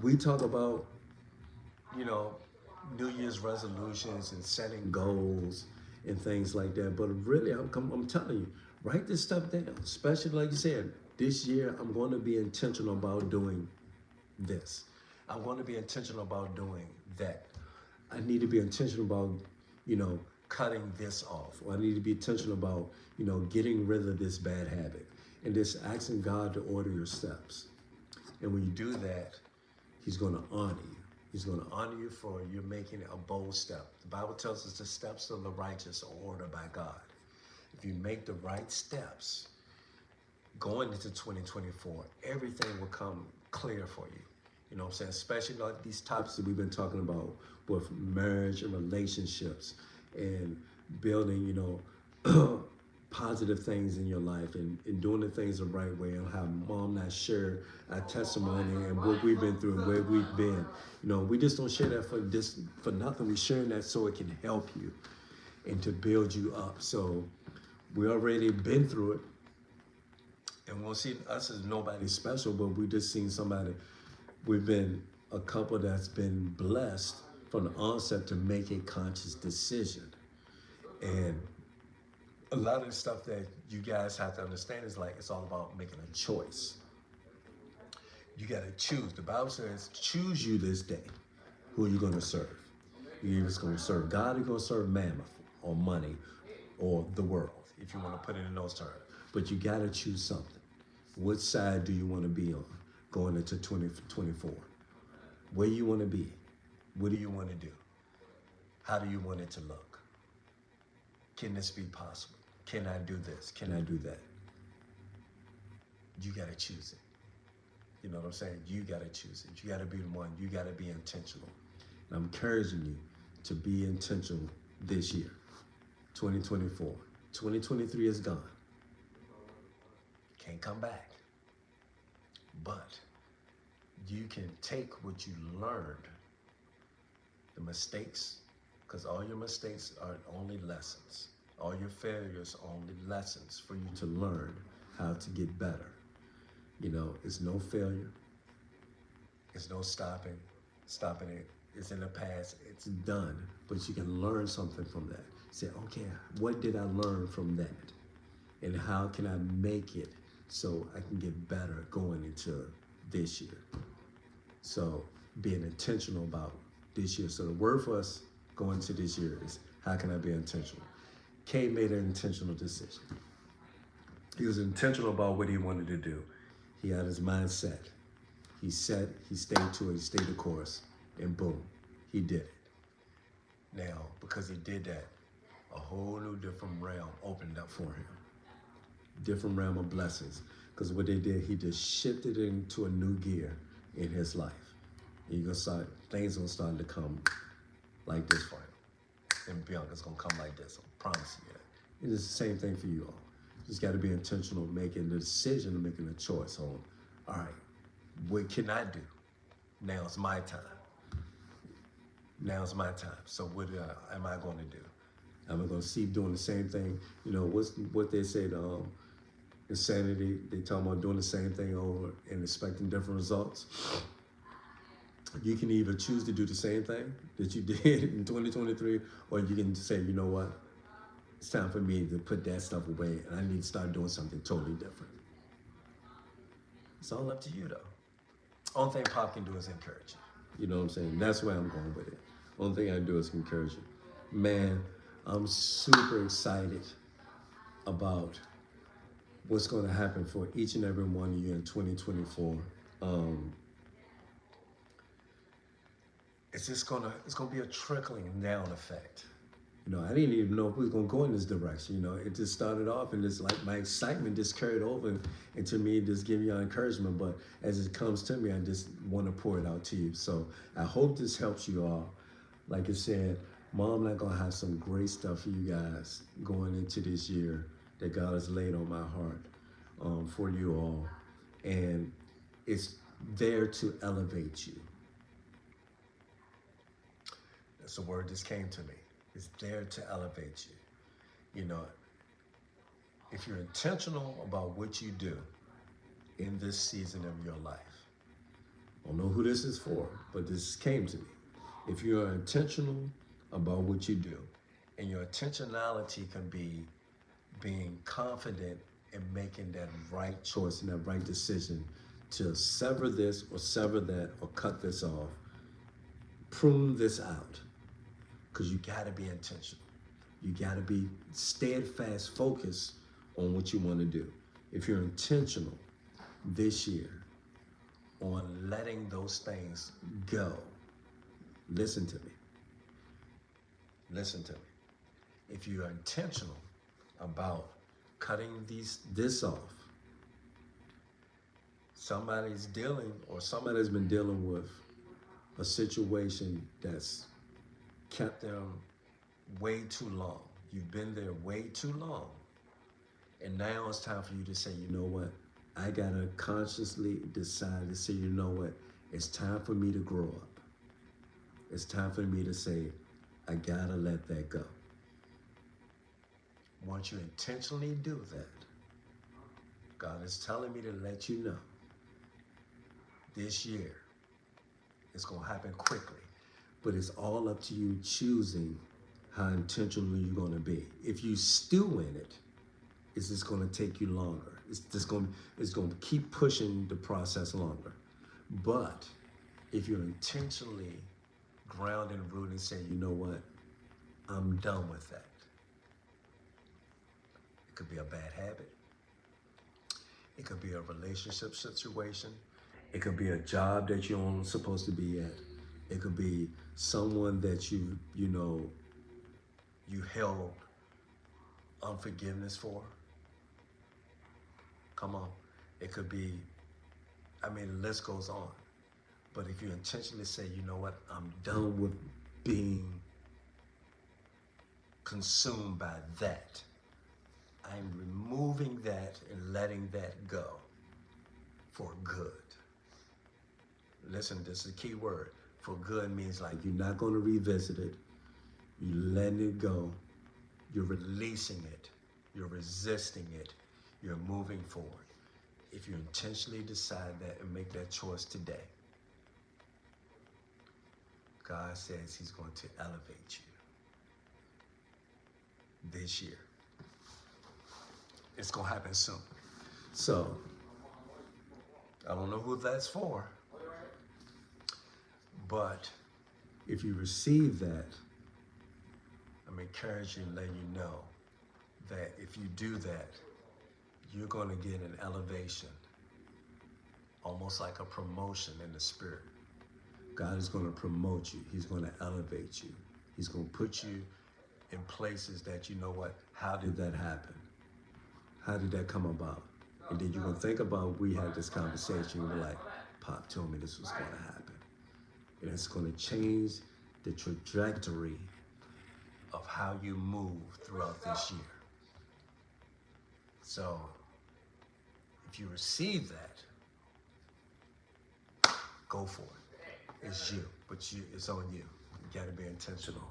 We talk about, you know, New Year's resolutions and setting goals and things like that. But really, I'm telling you, write this stuff down. Especially like you said, this year I'm going to be intentional about doing this. I'm going to be intentional about doing that. I need to be intentional about, you know, cutting this off. Or I need to be intentional about, you know, getting rid of this bad habit. And just asking God to order your steps. And when you do that, He's going to honor you. He's going to honor you for you making a bold step. The Bible tells us the steps of the righteous are ordered by God. If you make the right steps going into 2024, everything will come clear for you. You know what I'm saying? Especially like these topics that we've been talking about with marriage and relationships and building, you know, positive things in your life and doing the things the right way, and how Mom and I share our testimony and what we've been through and where we've been. You know, we just don't share that for nothing. We're sharing that so it can help you and to build you up. So we already been through it, and we'll see us as nobody special, but we just seen somebody. We've been a couple that's been blessed from the onset to make a conscious decision. And a lot of the stuff that you guys have to understand is like, it's all about making a choice. You got to choose. The Bible says, choose you this day who you're going to serve. You're either going to serve God or you're going to serve mammon or money or the world, if you want to put it in those terms. But you got to choose something. Which side do you want to be on going into 2024? Where you want to be? What do you want to do? How do you want it to look? Can this be possible? Can I do this? Can I do that? You got to choose it. You know what I'm saying? You got to choose it. You got to be the one. You got to be intentional. And I'm encouraging you to be intentional this year, 2024. 2023 is gone. Can't come back. But you can take what you learned, the mistakes, because all your mistakes are only lessons. All your failures are only lessons for you to learn how to get better. You know, it's no failure. It's no stopping it. It's in the past. It's done. But you can learn something from that. Say, okay, what did I learn from that? And how can I make it so I can get better going into this year? So being intentional about this year. So the word for us going into this year is, how can I be intentional? Kay made an intentional decision. He was intentional about what he wanted to do. He had his mind set. He stayed to it, he stayed the course, and boom, he did it. Now, because he did that, a whole new different realm opened up for him. Different realm of blessings. Because what they did, he just shifted into a new gear in his life. And things gonna start to come like this for him. And Bianca's gonna come like this, I promise you that. It's the same thing for you all. You just gotta be intentional making the decision and making a choice on, all right, What can I do? Now's my time. Now's my time. So what am I going to do? Am I going to keep doing the same thing? You know, what they say, insanity, they talk about doing the same thing over and expecting different results. You can either choose to do the same thing that you did in 2023, or you can say, you know what, it's time for me to put that stuff away and I need to start doing something totally different. It's all up to you though. Only thing Pop can do is encourage you. You know what I'm saying? That's where I'm going with it. Only thing I do is encourage you. Man, I'm super excited about what's going to happen for each and every one of you in 2024. It's gonna be a trickling down effect. You know, I didn't even know if we was gonna go in this direction. You know, it just started off and it's like my excitement just carried over and to me just giving you encouragement. But as it comes to me, I just want to pour it out to you. So I hope this helps you all. Like I said, Mom and I gonna have some great stuff for you guys going into this year that God has laid on my heart for you all. And it's there to elevate you. That's a word just came to me. It's there to elevate you. You know, if you're intentional about what you do in this season of your life, I don't know who this is for, but this came to me. If you're intentional about what you do, and your intentionality can be being confident in making that right choice and that right decision to sever this or sever that or cut this off, prune this out. Because you got to be intentional. You got to be steadfast, focused on what you want to do. If you're intentional this year on letting those things go, listen to me. Listen to me. If you are intentional about cutting this off, somebody's been dealing with a situation that's kept them way too long. You've been there way too long. And now it's time for you to say, you know what? I gotta consciously decide to say, you know what? It's time for me to grow up. It's time for me to say, I gotta let that go. Once you intentionally do that, God is telling me to let you know this year it's gonna happen quickly. But it's all up to you choosing how intentional you're going to be. If you stew in it, it's just going to take you longer. It's going to keep pushing the process longer. But if you're intentionally grounded and rooted and say, you know what, I'm done with that. It could be a bad habit. It could be a relationship situation. It could be a job that you're not supposed to be at. It could be someone that you held unforgiveness for. Come on. It could be, the list goes on. But if you intentionally say, you know what, I'm done with being consumed by that. I'm removing that and letting that go for good. Listen, this is a key word. For good means like you're not going to revisit it. You're letting it go. You're releasing it. You're resisting it. You're moving forward. If you intentionally decide that and make that choice today, God says he's going to elevate you this year. It's going to happen soon. So, I don't know who that's for. But if you receive that, I'm encouraging and letting you know that if you do that, you're going to get an elevation, almost like a promotion in the spirit. God is going to promote you. He's going to elevate you. He's going to put you in places that, you know what, how did that happen? How did that come about? And then you're going to think about, we had this conversation, you're like, Pop told me this was going to happen. And it's going to change the trajectory of how you move throughout this year. So, if you receive that, Go for it. It's you, but it's on you. You gotta be intentional.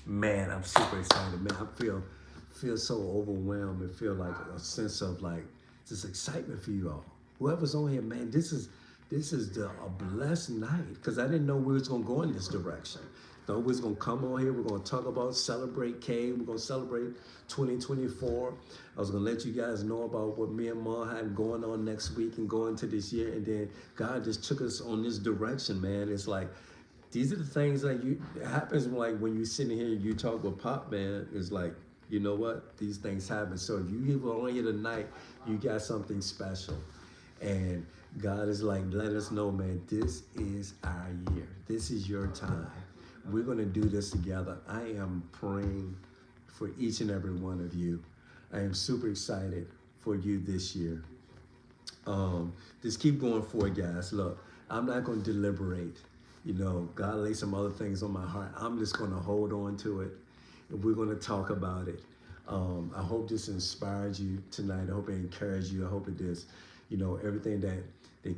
Man, I'm super excited, man. I feel so overwhelmed and feel like a sense of like just excitement for you all. Whoever's on here, man, this is a blessed night because I didn't know we was gonna go in this direction. Thought we was gonna come on here. We're gonna talk about celebrate K. We're gonna celebrate 2024. I was gonna let you guys know about what me and Mom had going on next week and going into this year, and then God just took us on this direction, man. It's like these are the things that it happens like when you sitting here and you talk with Pop, man. It's like, you know what? These things happen. So if you were on here tonight, you got something special. And God is like, let us know, man, this is our year. This is your time. We're going to do this together. I am praying for each and every one of you. I am super excited for you this year. Just keep going forward, guys. Look, I'm not going to deliberate. You know, God laid some other things on my heart. I'm just going to hold on to it, and we're going to talk about it. I hope this inspired you tonight. I hope it encouraged you. I hope it does, you know, everything that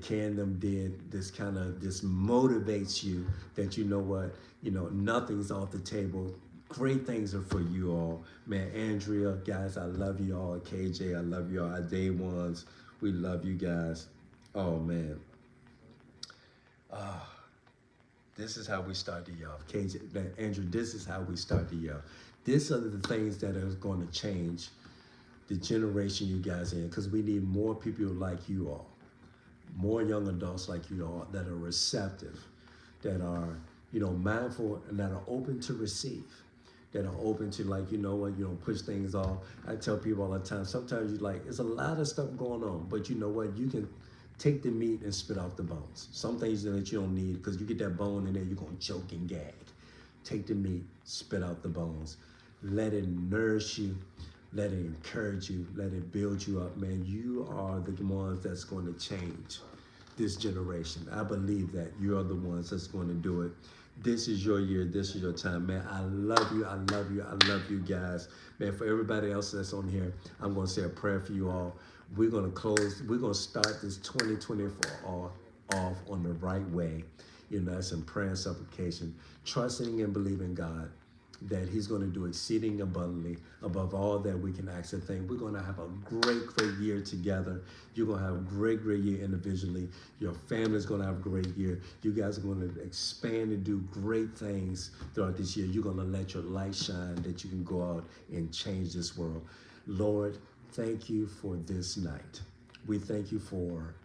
Keon them did, this motivates you that you know what, you know, nothing's off the table. Great things are for you all. Man, Andrea, guys, I love you all. KJ, I love you all. Our day ones, we love you guys. Oh, man. This is how we start the year off. KJ, man, Andrew, this is how we start the year off. These are the things that are going to change the generation you guys in, because we need more people like you all, more young adults like you all that are receptive, that are, you know, mindful and that are open to receive, that are open to, like, you know what, you don't push things off. I tell people all the time, sometimes you like, there's a lot of stuff going on, but you know what, you can take the meat and spit off the bones. Some things that you don't need, because you get that bone in there, you're going to choke and gag. Take the meat, spit out the bones. Let it nourish you. Let it encourage you. Let it build you up, man. You are the ones that's going to change this generation. I believe that you are the ones that's going to do it. This is your year. This is your time, man. I love you. I love you. I love you guys. Man, for everybody else that's on here, I'm going to say a prayer for you all. We're going to close. We're going to start this 2024 off on the right way. You know, that's in prayer and supplication, trusting and believing God that he's going to do exceeding abundantly above all that we can ask or think. We're going to have a great year together. You're going to have a great year individually. Your family's going to have a great year. You guys are going to expand and do great things throughout this year. You're going to let your light shine that you can go out and change this world. Lord, thank you for this night. We thank you for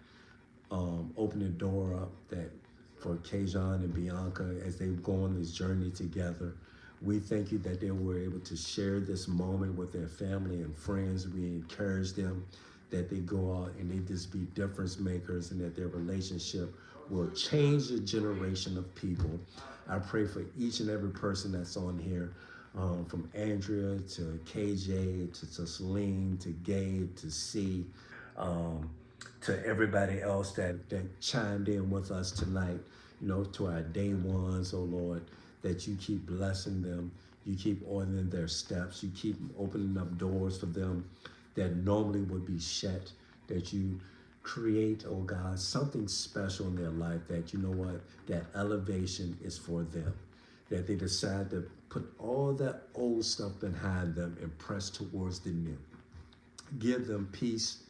opening the door up that for Keon and Bianca as they go on this journey together. We thank you that they were able to share this moment with their family and friends. We encourage them that they go out and they just be difference makers, and that their relationship will change the generation of people. I pray for each and every person that's on here, from Andrea to KJ to Celine to Gabe to C, to everybody else that chimed in with us tonight, you know, to our day ones, oh Lord, that you keep blessing them, you keep ordering their steps, you keep opening up doors for them that normally would be shut, that you create, oh God, something special in their life that, you know what, that elevation is for them, that they decide to put all that old stuff behind them and press towards the new. Give them peace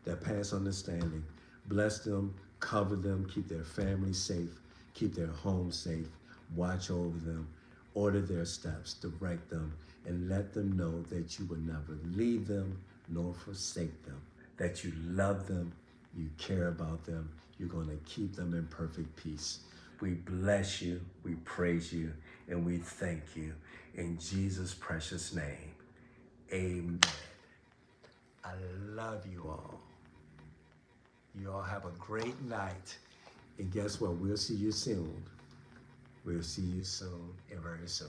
that pass understanding. Bless them, cover them, keep their family safe, keep their home safe. Watch over them, order their steps, direct them, and let them know that you will never leave them nor forsake them, that you love them, you care about them, you're going to keep them in perfect peace. We bless you, we praise you, and we thank you. In Jesus' precious name, amen. I love you all. You all have a great night. And guess what? We'll see you soon. We'll see you soon and very soon.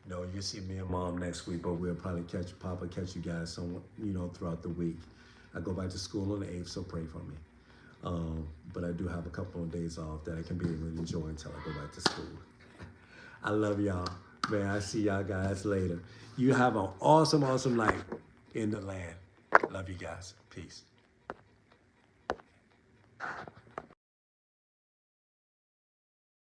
You know, you'll see me and Mom next week, but we'll probably catch you guys some, you know, throughout the week. I go back to school on the 8th, so pray for me. But I do have a couple of days off that I can be able to enjoy until I go back to school. I love y'all. Man, I see y'all guys later. You have an awesome, awesome night in the land. Love you guys. Peace.